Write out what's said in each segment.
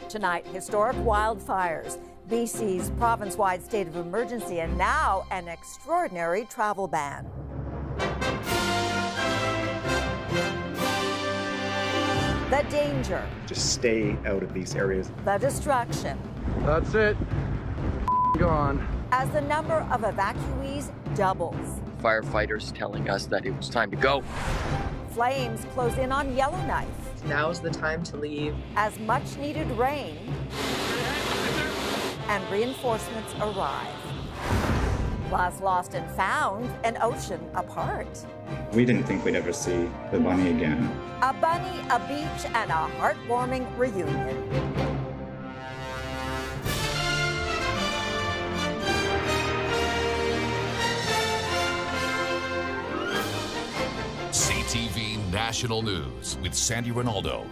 Tonight, historic wildfires, BC's province-wide state of emergency, and now an extraordinary travel ban. The danger. Just stay out of these areas. The destruction. That's it. Gone. As the number of evacuees doubles. Firefighters telling us that it was time to go. Flames close in on Yellowknife. Now's the time to leave. As much needed rain and reinforcements arrive. Plus, lost and found, an ocean apart. We didn't think we'd ever see the bunny again. A bunny, a beach, and a heartwarming reunion. CTV National News with Sandy Ronaldo.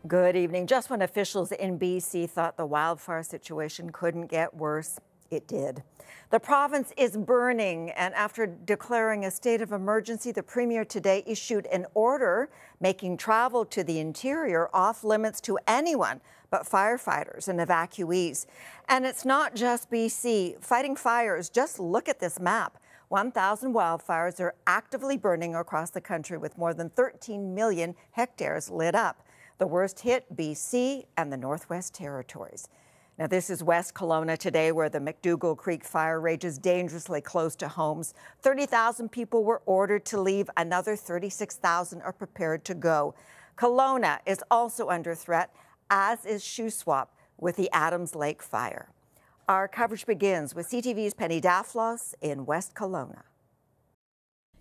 Good evening. Just when officials in BC thought the wildfire situation couldn't get worse, it did. The province is burning, and after declaring a state of emergency, the Premier today issued an order making travel to the interior off limits to anyone but firefighters and evacuees. And it's not just BC. Fighting fires, just look at this map. 1,000 wildfires are actively burning across the country with more than 13 million hectares lit up. The worst hit, BC and the Northwest Territories. Now, this is West Kelowna today, where the McDougall Creek fire rages dangerously close to homes. 30,000 people were ordered to leave. Another 36,000 are prepared to go. Kelowna is also under threat, as is Shuswap with the Adams Lake fire. Our coverage begins with CTV's Penny Daflos in West Kelowna.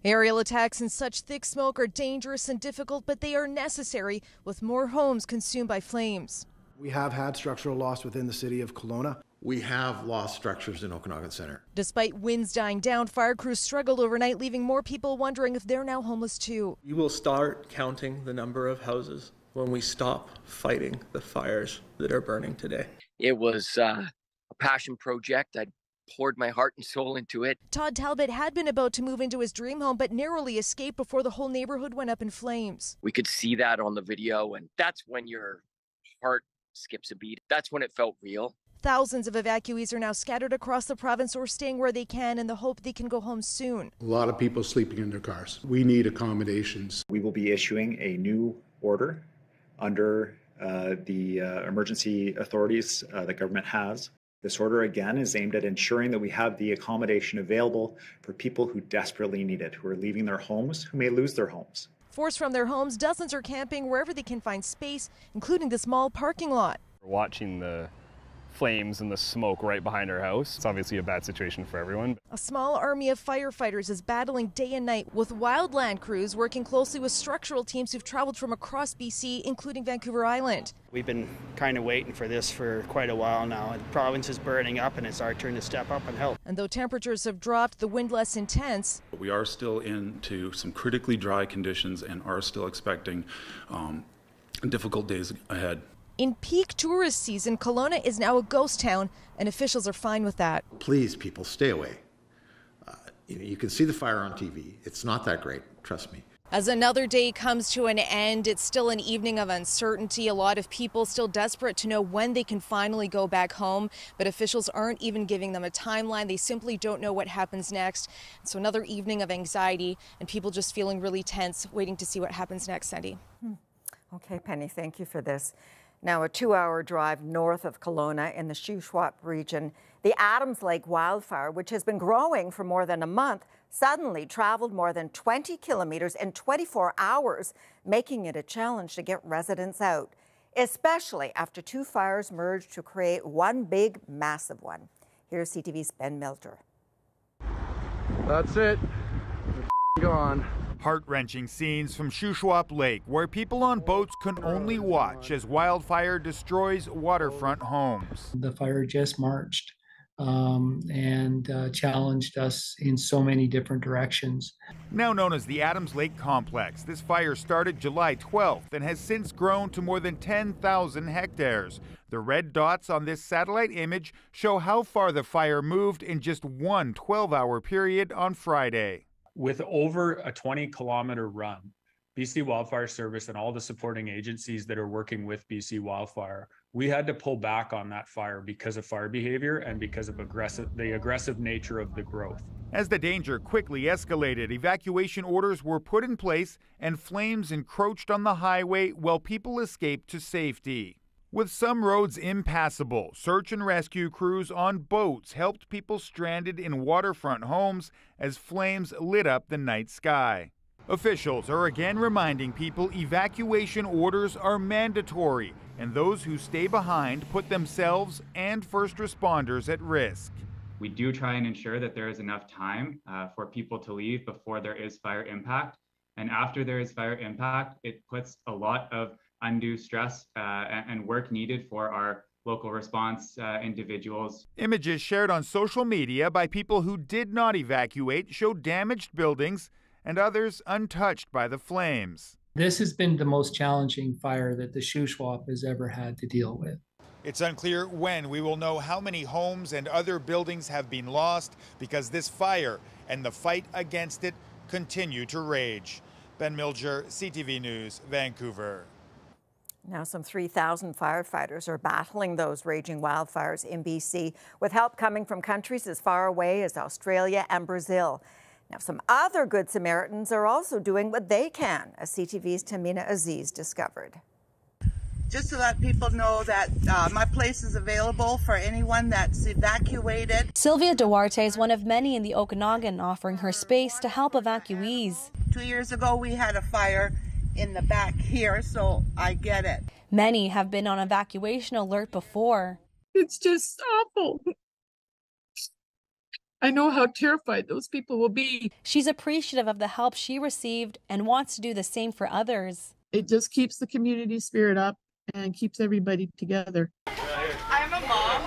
Aerial attacks in such thick smoke are dangerous and difficult, but they are necessary with more homes consumed by flames. We have had structural loss within the city of Kelowna. We have lost structures in Okanagan Centre. Despite winds dying down, fire crews struggled overnight, leaving more people wondering if they're now homeless too. You will start counting the number of houses when we stop fighting the fires that are burning today. It was a passion project. I poured my heart and soul into it. Todd Talbot had been about to move into his dream home, but narrowly escaped before the whole neighborhood went up in flames. We could see that on the video, and that's when your heart skips a beat. That's when it felt real. Thousands of evacuees are now scattered across the province or staying where they can in the hope they can go home soon. A lot of people sleeping in their cars. We need accommodations. We will be issuing a new order under the emergency authorities the government has. This order, again, is aimed at ensuring that we have the accommodation available for people who desperately need it, who are leaving their homes, who may lose their homes. Forced from their homes, dozens are camping wherever they can find space, including the small parking lot. We're watching the flames and the smoke right behind our house. It's obviously a bad situation for everyone. A small army of firefighters is battling day and night with wildland crews working closely with structural teams who've traveled from across BC, including Vancouver Island. We've been kind of waiting for this for quite a while now. The province is burning up and it's our turn to step up and help. And though temperatures have dropped, the wind less intense. We are still into some critically dry conditions and are still expecting difficult days ahead. In peak tourist season, Kelowna is now a ghost town, and officials are fine with that. Please, people, stay away. You can see the fire on TV. It's not that great, trust me. As another day comes to an end, it's still an evening of uncertainty. A lot of people still desperate to know when they can finally go back home, but officials aren't even giving them a timeline. They simply don't know what happens next. So another evening of anxiety and people just feeling really tense, waiting to see what happens next, Sandy. Okay, Penny, thank you for this. Now, a 2-hour drive north of Kelowna in the Shuswap region, the Adams Lake wildfire, which has been growing for more than a month, suddenly traveled more than 20 kilometers in 24 hours, making it a challenge to get residents out, especially after two fires merged to create one big, massive one. Here's CTV's Ben Milter. That's it. We're gone. Heart-wrenching scenes from Shuswap Lake, where people on boats can only watch as wildfire destroys waterfront homes. The fire just marched and challenged us in so many different directions. Now known as the Adams Lake Complex, this fire started July 12th and has since grown to more than 10,000 hectares. The red dots on this satellite image show how far the fire moved in just one 12-hour period on Friday. With over a 20-kilometer run, BC Wildfire Service and all the supporting agencies that are working with BC Wildfire We had to pull back on that fire because of fire behavior and because of the aggressive nature of the growth. As the danger quickly escalated, evacuation orders were put in place and flames encroached on the highway while people escaped to safety. With some roads impassable, search and rescue crews on boats helped people stranded in waterfront homes as flames lit up the night sky. Officials are again reminding people evacuation orders are mandatory, and those who stay behind put themselves and first responders at risk. We do try and ensure that there is enough time for people to leave before there is fire impact. And after there is fire impact, it puts a lot of undue stress and work needed for our local response individuals. Images shared on social media by people who did not evacuate show damaged buildings and others untouched by the flames. This has been the most challenging fire that the Shuswap has ever had to deal with. It's unclear when we will know how many homes and other buildings have been lost because this fire and the fight against it continue to rage. Ben Milger, CTV News, Vancouver. Now some 3,000 firefighters are battling those raging wildfires in BC, with help coming from countries as far away as Australia and Brazil. Now, some other Good Samaritans are also doing what they can, as CTV's Tamina Aziz discovered. Just to let people know that my place is available for anyone that's evacuated. Sylvia Duarte is one of many in the Okanagan offering her space to help evacuees. 2 years ago, we had a fire in the back here, so I get it. Many have been on evacuation alert before. It's just awful. I know how terrified those people will be. She's appreciative of the help she received and wants to do the same for others. It just keeps the community spirit up and keeps everybody together. I'm a mom.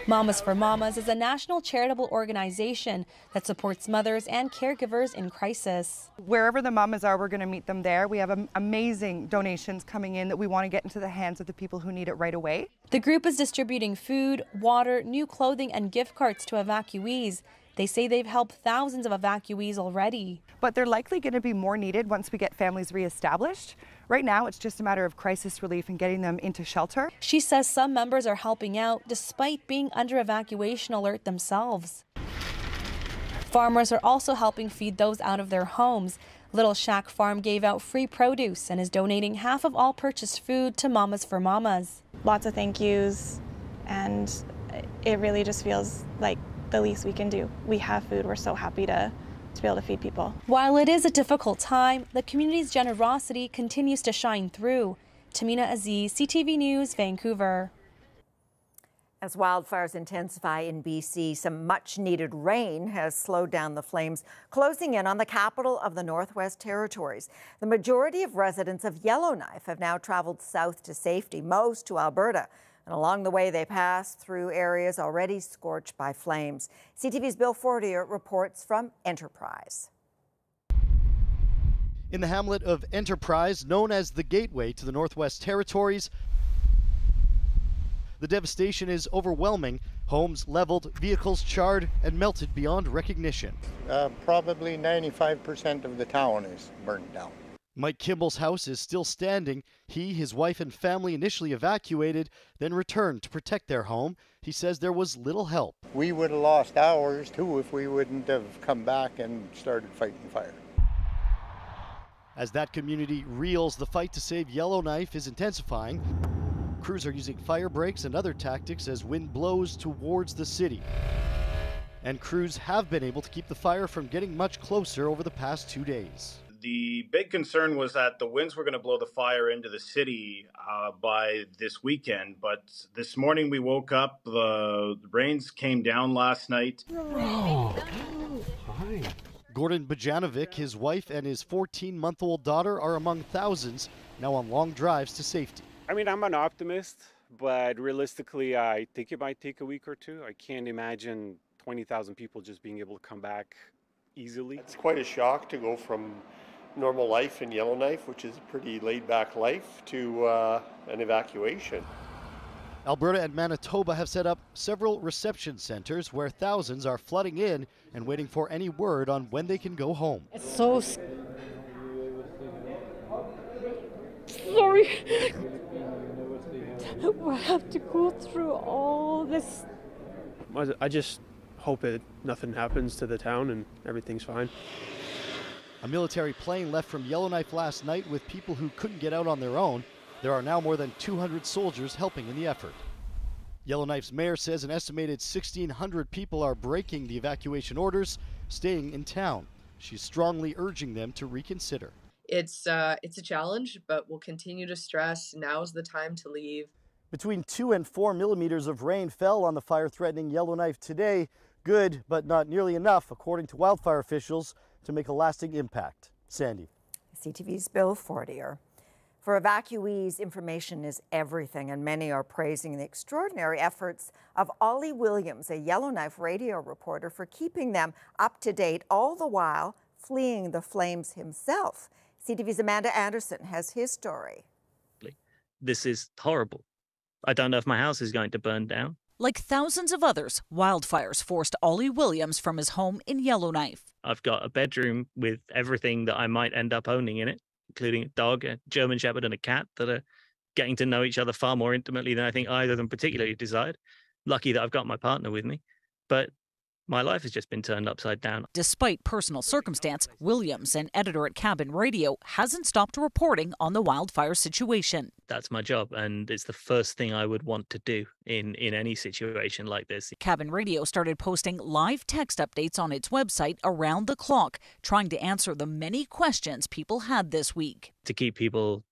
Mamas for Mamas is a national charitable organization that supports mothers and caregivers in crisis. Wherever the mamas are, we're going to meet them there. We have amazing donations coming in that we want to get into the hands of the people who need it right away. The group is distributing food, water, new clothing, and gift cards to evacuees. They say they've helped thousands of evacuees already. But they're likely going to be more needed once we get families reestablished. Right now, it's just a matter of crisis relief and getting them into shelter. She says some members are helping out despite being under evacuation alert themselves. Farmers are also helping feed those out of their homes. Little Shack Farm gave out free produce and is donating half of all purchased food to Mamas for Mamas. Lots of thank yous, and it really just feels like the least we can do. We have food. We're so happy to be able to feed people. While it is a difficult time, the community's generosity continues to shine through. Tamina Aziz, CTV News, Vancouver. As wildfires intensify in BC, some much-needed rain has slowed down the flames, closing in on the capital of the Northwest Territories. The majority of residents of Yellowknife have now traveled south to safety, most to Alberta. And along the way, they pass through areas already scorched by flames. CTV's Bill Fortier reports from Enterprise. In the hamlet of Enterprise, known as the gateway to the Northwest Territories, the devastation is overwhelming. Homes leveled, vehicles charred, and melted beyond recognition. Probably 95% of the town is burned down. Mike Kimball's house is still standing. He, his wife, and family initially evacuated, then returned to protect their home. He says there was little help. We would have lost ours too if we wouldn't have come back and started fighting fire. As that community reels, the fight to save Yellowknife is intensifying. Crews are using fire breaks and other tactics as wind blows towards the city. And crews have been able to keep the fire from getting much closer over the past 2 days. The big concern was that the winds were going to blow the fire into the city by this weekend, but this morning we woke up, the rains came down last night. Hi. Gordon Bajanovic, his wife, and his 14-month-old daughter are among thousands now on long drives to safety. I mean, I'm an optimist, but realistically, I think it might take a week or two. I can't imagine 20,000 people just being able to come back easily. It's quite a shock to go from normal life in Yellowknife, which is a pretty laid-back life, to an evacuation. Alberta and Manitoba have set up several reception centers where thousands are flooding in and waiting for any word on when they can go home. It's so sorry. we have to go through all this. I just hope that nothing happens to the town and everything's fine. A military plane left from Yellowknife last night with people who couldn't get out on their own. There are now more than 200 soldiers helping in the effort. Yellowknife's mayor says an estimated 1,600 people are breaking the evacuation orders, staying in town. She's strongly urging them to reconsider. It's a challenge, but we'll continue to stress now's the time to leave. Between 2 and 4 millimeters of rain fell on the fire-threatening Yellowknife today. Good, but not nearly enough, according to wildfire officials, to make a lasting impact. Sandy. CTV's Bill Fortier. For evacuees, information is everything, and many are praising the extraordinary efforts of Ollie Williams, a Yellowknife radio reporter, for keeping them up to date, all the while fleeing the flames himself. CTV's Amanda Anderson has his story. This is horrible. I don't know if my house is going to burn down. Like thousands of others, wildfires forced Ollie Williams from his home in Yellowknife. I've got a bedroom with everything that I might end up owning in it, including a dog, a German Shepherd, and a cat that are getting to know each other far more intimately than I think either of them particularly desired. Lucky that I've got my partner with me. But my life has just been turned upside down. Despite personal circumstance, Williams, an editor at Cabin Radio, hasn't stopped reporting on the wildfire situation. That's my job, and it's the first thing I would want to do in any situation like this. Cabin Radio started posting live text updates on its website around the clock, trying to answer the many questions people had this week. To keep people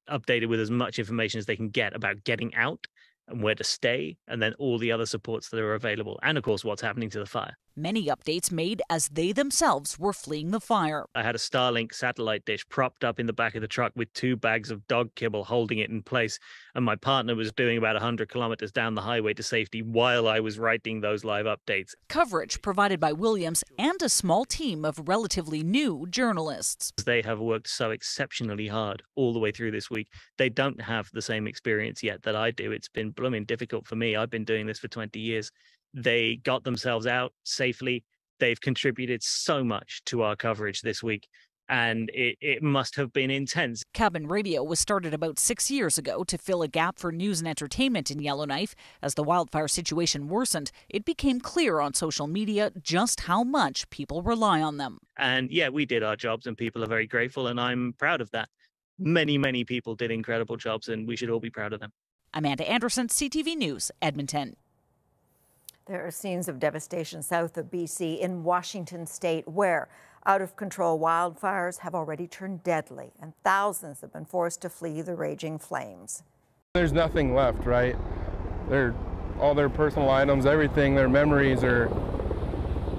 updated with as much information as they can get about getting out and where to stay, and then all the other supports that are available, and of course what's happening to the fire. Many updates made as they themselves were fleeing the fire. I had a Starlink satellite dish propped up in the back of the truck with 2 bags of dog kibble holding it in place, and my partner was doing about 100 kilometers down the highway to safety while I was writing those live updates. Coverage provided by Williams and a small team of relatively new journalists. They have worked so exceptionally hard all the way through this week. They don't have the same experience yet that I do. It's been blooming difficult for me. I've been doing this for 20 years. They got themselves out safely. They've contributed so much to our coverage this week, and it must have been intense. Cabin Radio was started about 6 years ago to fill a gap for news and entertainment in Yellowknife. As the wildfire situation worsened, it became clear on social media just how much people rely on them. And yeah, we did our jobs, and people are very grateful, and I'm proud of that. Many, many people did incredible jobs, and we should all be proud of them. Amanda Anderson, CTV News, Edmonton. There are scenes of devastation south of BC in Washington state where out-of-control wildfires have already turned deadly and thousands have been forced to flee the raging flames. There's nothing left, right? All their personal items, everything, their memories are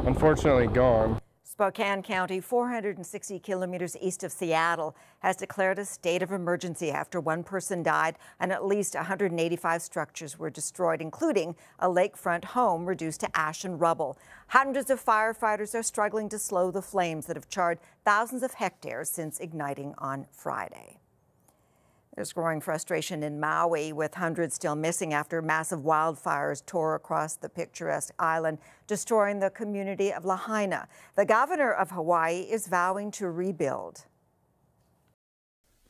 unfortunately gone. Spokane County, 460 kilometers east of Seattle, has declared a state of emergency after one person died and at least 185 structures were destroyed, including a lakefront home reduced to ash and rubble. Hundreds of firefighters are struggling to slow the flames that have charred thousands of hectares since igniting on Friday. There's growing frustration in Maui, with hundreds still missing after massive wildfires tore across the picturesque island, destroying the community of Lahaina. The governor of Hawaii is vowing to rebuild.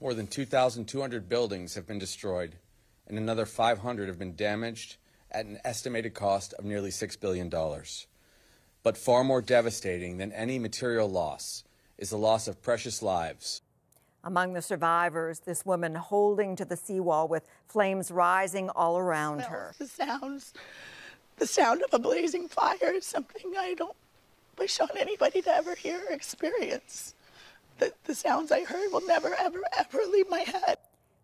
More than 2,200 buildings have been destroyed, and another 500 have been damaged at an estimated cost of nearly $6 billion. But far more devastating than any material loss is the loss of precious lives. Among the survivors, this woman holding to the seawall with flames rising all around her. The sound of a blazing fire is something I don't wish on anybody to ever hear or experience. The sounds I heard will never, ever, ever leave my head.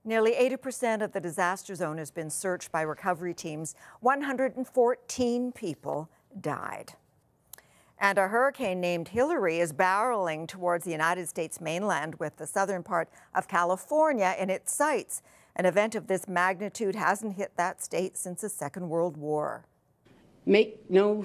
Nearly 80% of the disaster zone has been searched by recovery teams. 114 people died. And a hurricane named Hillary is barreling towards the United States mainland, with the southern part of California in its sights. An event of this magnitude hasn't hit that state since the Second World War. Make no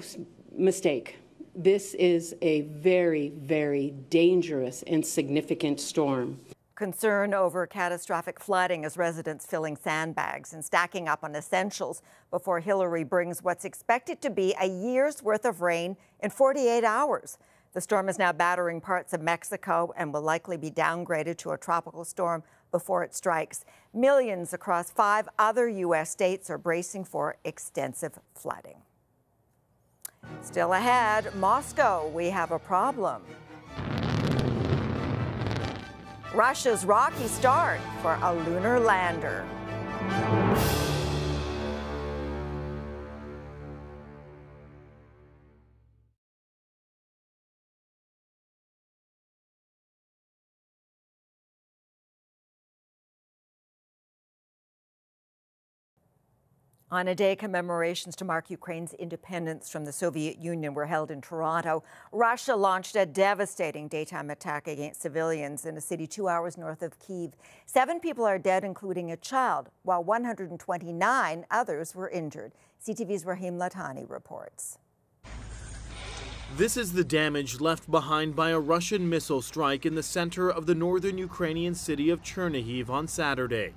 mistake, this is a very, very dangerous and significant storm. Concern over catastrophic flooding as residents filling sandbags and stacking up on essentials before Hillary brings what's expected to be a year's worth of rain in 48 hours. The storm is now battering parts of Mexico and will likely be downgraded to a tropical storm before it strikes. Millions across 5 other U.S. states are bracing for extensive flooding. Still ahead, Moscow, we have a problem. Russia's rocky start for a lunar lander. On a day, commemorations to mark Ukraine's independence from the Soviet Union were held in Toronto. Russia launched a devastating daytime attack against civilians in a city 2 hours north of Kyiv. 7 people are dead, including a child, while 129 others were injured. CTV's Rahim Latani reports. This is the damage left behind by a Russian missile strike in the center of the northern Ukrainian city of Chernihiv on Saturday.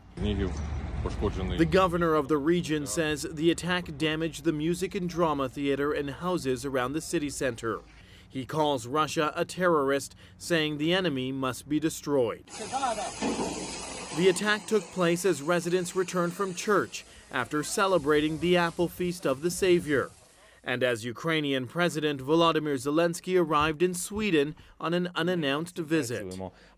The governor of the region says the attack damaged the music and drama theater and houses around the city center. He calls Russia a terrorist, saying the enemy must be destroyed. The attack took place as residents returned from church after celebrating the Apple Feast of the Savior, and as Ukrainian President Volodymyr Zelensky arrived in Sweden on an unannounced visit.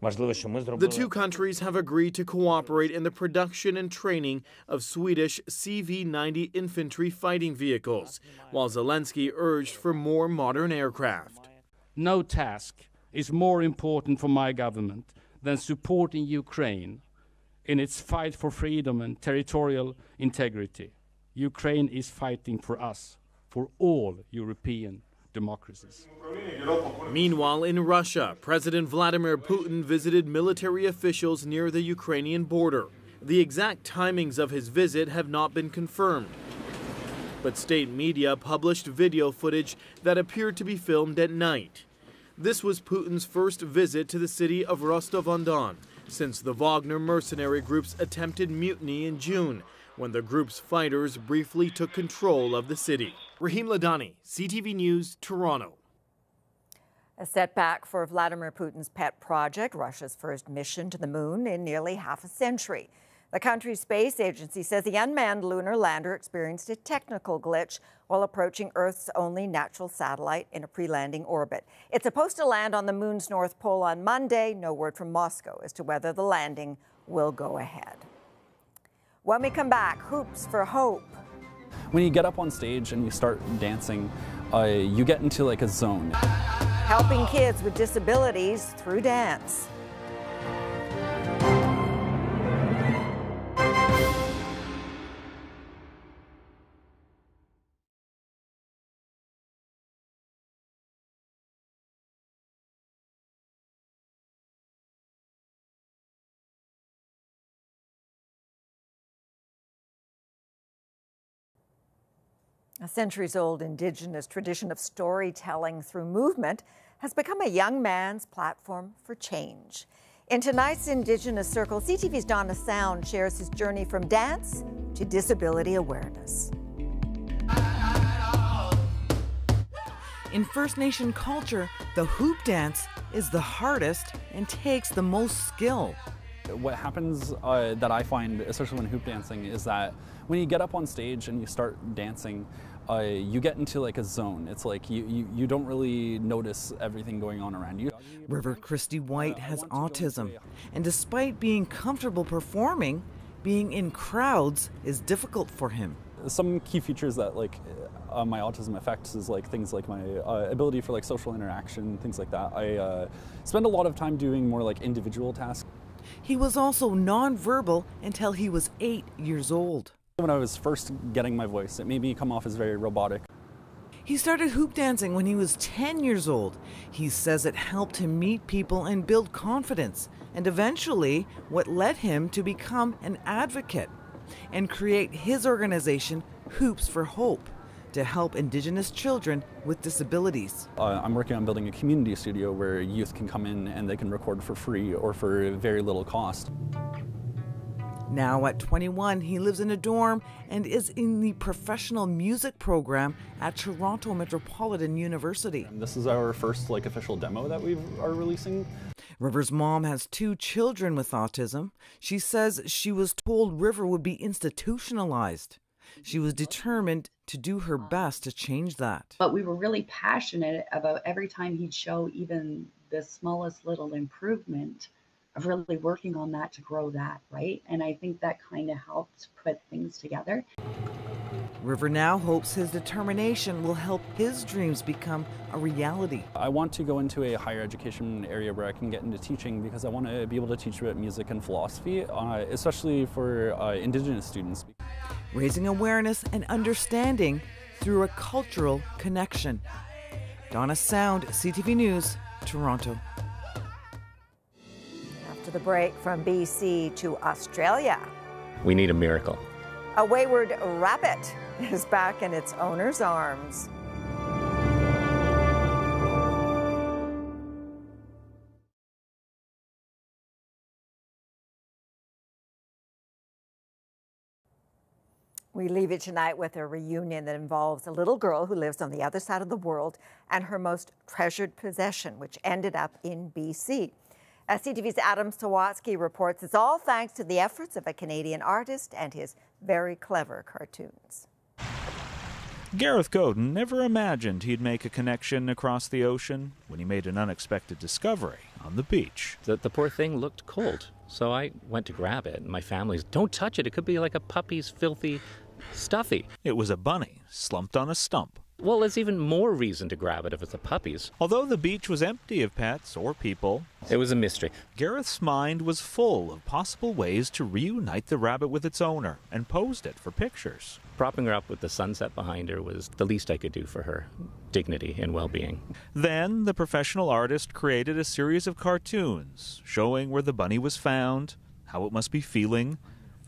The two countries have agreed to cooperate in the production and training of Swedish CV-90 infantry fighting vehicles, while Zelensky urged for more modern aircraft. No task is more important for my government than supporting Ukraine in its fight for freedom and territorial integrity. Ukraine is fighting for us, for all European democracies. Meanwhile, in Russia, President Vladimir Putin visited military officials near the Ukrainian border. The exact timings of his visit have not been confirmed, but state media published video footage that appeared to be filmed at night. This was Putin's first visit to the city of Rostov-on-Don since the Wagner mercenary group's attempted mutiny in June, when the group's fighters briefly took control of the city. Rahim Ladani, CTV News, Toronto. A setback for Vladimir Putin's pet project, Russia's first mission to the moon in nearly half a century. The country's space agency says the unmanned lunar lander experienced a technical glitch while approaching Earth's only natural satellite in a pre-landing orbit. It's supposed to land on the moon's north pole on Monday. No word from Moscow as to whether the landing will go ahead. When we come back, hoops for hope. When you get up on stage and you start dancing, you get into like a zone. Helping kids with disabilities through dance. A centuries-old Indigenous tradition of storytelling through movement has become a young man's platform for change. In tonight's Indigenous Circle, CTV's Donna Sound shares his journey from dance to disability awareness. In First Nation culture, the hoop dance is the hardest and takes the most skill. What happens that I find, especially when hoop dancing, is that when you get up on stage and you start dancing, you get into like a zone. It's like you don't really notice everything going on around you. River Christy White has autism, and despite being comfortable performing, being in crowds is difficult for him. Some key features that like my autism affects is like things like my ability for like social interaction, things like that. I spend a lot of time doing more like individual tasks. He was also nonverbal until he was 8 years old. When I was first getting my voice, it made me come off as very robotic. He started hoop dancing when he was 10 years old. He says it helped him meet people and build confidence, and eventually what led him to become an advocate and create his organization, Hoops for Hope, to help Indigenous children with disabilities. I'm working on building a community studio where youth can come in and they can record for free or for very little cost. Now at 21, he lives in a dorm and is in the professional music program at Toronto Metropolitan University. This is our first official demo that we are releasing. River's mom has 2 children with autism. She says she was told River would be institutionalized. She was determined to do her best to change that. But we were really passionate about every time he'd show even the smallest little improvement of really working on that to grow that, right? And I think that kind of helped put things together. River now hopes his determination will help his dreams become a reality. I want to go into a higher education area where I can get into teaching because I want to be able to teach about music and philosophy, especially for Indigenous students. Raising awareness and understanding through a cultural connection. Donna Sound, CTV News, Toronto. After the break, from BC to Australia. We need a miracle. A wayward rabbit is back in its owner's arms. We leave it tonight with a reunion that involves a little girl who lives on the other side of the world and her most treasured possession, which ended up in BC. As CTV's Adam Sawatsky reports, it's all thanks to the efforts of a Canadian artist and his very clever cartoons. Gareth Godin never imagined he'd make a connection across the ocean when he made an unexpected discovery on the beach. The poor thing looked cold, so I went to grab it, and my family's, don't touch it, it could be like a puppy's filthy stuffy. It was a bunny slumped on a stump. Well, there's even more reason to grab it if it's a puppy's. Although the beach was empty of pets or people, it was a mystery. Gareth's mind was full of possible ways to reunite the rabbit with its owner and posed it for pictures. Propping her up with the sunset behind her was the least I could do for her dignity and well-being. Then the professional artist created a series of cartoons showing where the bunny was found, how it must be feeling,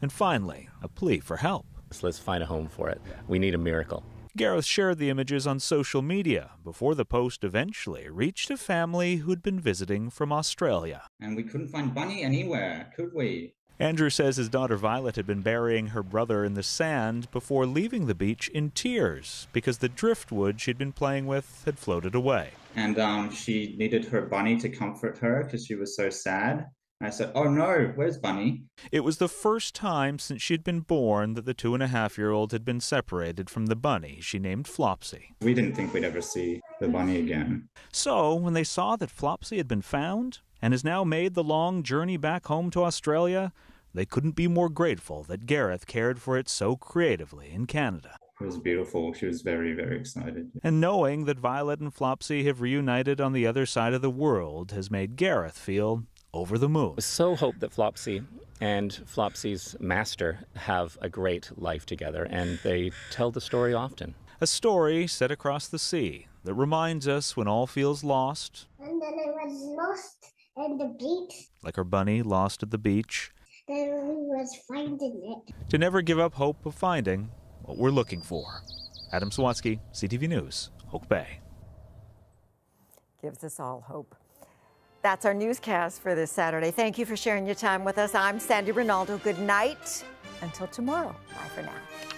and finally, a plea for help. So let's find a home for it. We need a miracle. Gareth shared the images on social media before the post eventually reached a family who'd been visiting from Australia. And we couldn't find Bunny anywhere, could we? Andrew says his daughter Violet had been burying her brother in the sand before leaving the beach in tears because the driftwood she'd been playing with had floated away. And she needed her bunny to comfort her because she was so sad. I said, oh no, where's Bunny? It was the first time since she'd been born that the 2.5-year-old had been separated from the bunny she named Flopsy. We didn't think we'd ever see the bunny again. So when they saw that Flopsy had been found and has now made the long journey back home to Australia, they couldn't be more grateful that Gareth cared for it so creatively in Canada. It was beautiful. She was very, very excited. And knowing that Violet and Flopsy have reunited on the other side of the world has made Gareth feel over the moon. So hope that Flopsy and Flopsy's master have a great life together, and they tell the story often. A story set across the sea that reminds us when all feels lost. And then I was lost at the beach. Like our bunny lost at the beach. Then we was finding it. To never give up hope of finding what we're looking for. Adam Sawatsky, CTV News, Oak Bay. Gives us all hope. That's our newscast for this Saturday. Thank you for sharing your time with us. I'm Sandy Ronaldo. Good night. Until tomorrow. Bye for now.